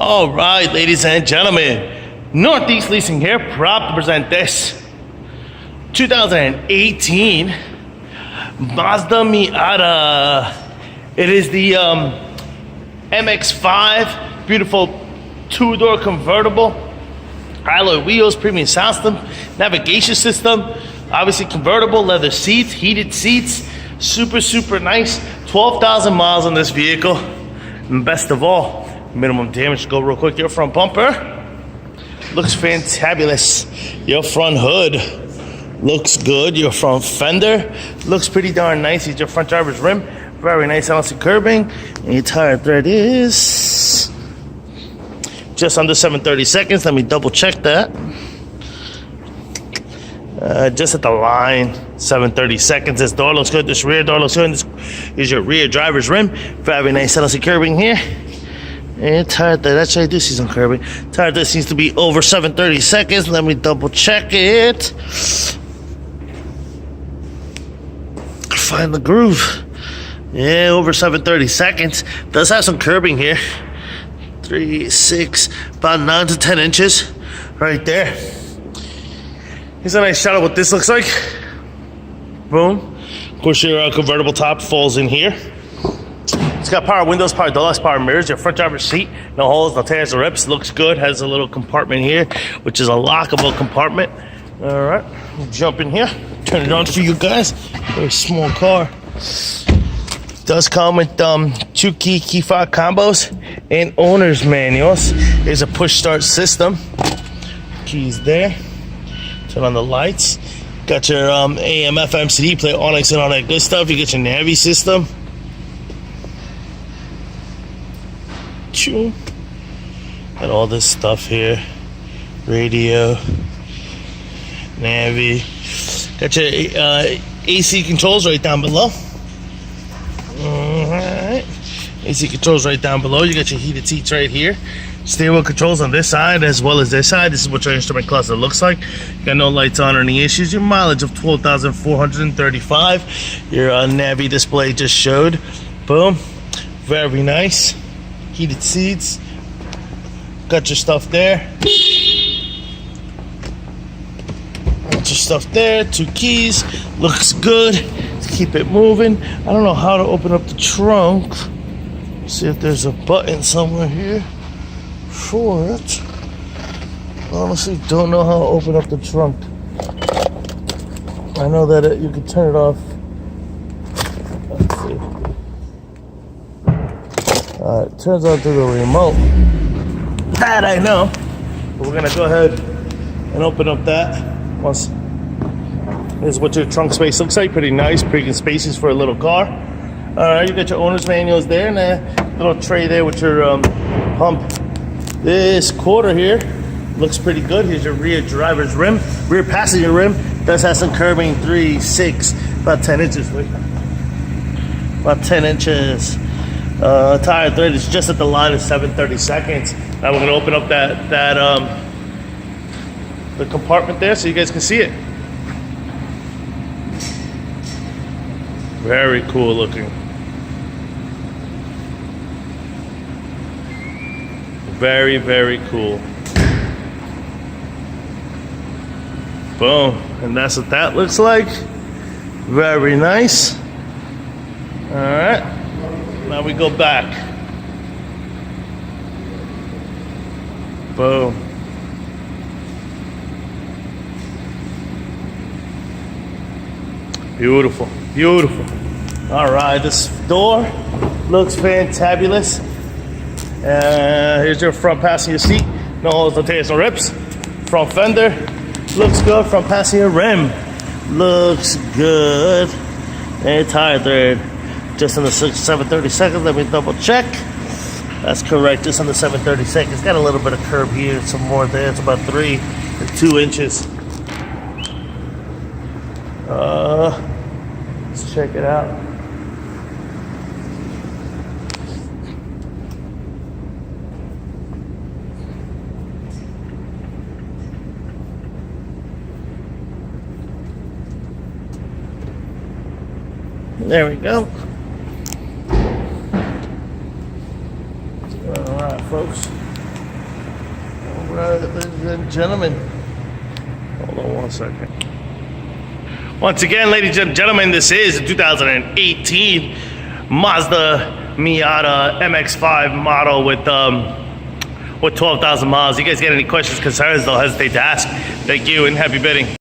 All right, ladies and gentlemen, Northeast Leasing here, proud to present this 2018 Mazda Miata. It is the MX-5, beautiful two-door convertible, alloy wheels, premium sound system, navigation system, obviously convertible, leather seats, heated seats, super nice. 12,000 miles on this vehicle, and best of all, minimum damage. Go real quick. Your front bumper looks fantabulous. Your front hood looks good. Your front fender looks pretty darn nice. Here's your front driver's rim, very nice LC curbing, and your tire thread is just under 730 seconds. Let me double check that. Just at the line, 730 seconds. This door looks good. This rear door looks good. This is your rear driver's rim. Very nice LC curbing here. And tire thread, actually I do see some curbing. Tire thread seems to be over 730 seconds. Let me double check it. Find the groove. Yeah, over 730 seconds. Does have some curbing here. 3, 6, about 9 to 10 inches right there. Here's a nice shot of what this looks like. Boom. Of course, your convertible top falls in here. It's got power windows, power doors, power mirrors. Your front driver's seat, no holes, no tears or rips. Looks good. Has a little compartment here, which is a lockable compartment. All right, jump in here. Turn it on for you guys. Very small car. Does come with 2 key fob combos and owner's manuals. There's a push start system. Keys there. Turn on the lights. Got your AM, FM, CD player, Onyx, and all that good stuff. You get your Navi system. Got all this stuff here. Radio, Navi. Got your AC controls right down below. Alright. AC controls right down below. You got your heated seats right here. Steering wheel controls on this side as well as this side. This is what your instrument cluster looks like. Got no lights on or any issues. Your mileage of 12,435. Your Navi display just showed. Boom. Very nice. Heated seats. Got your stuff there. Got your stuff there. 2 keys. Looks good. Let's keep it moving. I don't know how to open up the trunk. See if there's a button somewhere here for it. Honestly, don't know how to open up the trunk. I know that you can turn it off. Let's see. It turns out through the remote. That I know. But we're gonna go ahead and open up that once. This is what your trunk space looks like. Pretty nice, pretty spacious for a little car. Alright, you got your owner's manuals there and a little tray there with your pump. This quarter here looks pretty good. Here's your rear driver's rim. Rear passenger rim does have some curbing. 3, 6, about 10 inches. Wait. About 10 inches. Tire thread is just at the line of 730 seconds. Now we're gonna open up the compartment there so you guys can see it. Very cool looking. Very cool. Boom. And that's what that looks like. Very nice. Alright. Now we go back. Boom. Beautiful. Alright, this door looks fantabulous. Here's your front passenger seat. No holes, no tears, no rips. Front fender looks good. Front passenger rim looks good. And tire thread just under 730 seconds. Let me double check. That's correct, just under 730 seconds. Got a little bit of curb here, some more there. It's about 3 to 2 inches. Let's check it out. There we go. All right, folks. right, ladies and gentlemen. Hold on one second. Once again, ladies and gentlemen, this is a 2018 Mazda Miata MX-5 model with 12,000 miles. You guys get any questions, concerns, don't hesitate to ask. Thank you and happy bidding.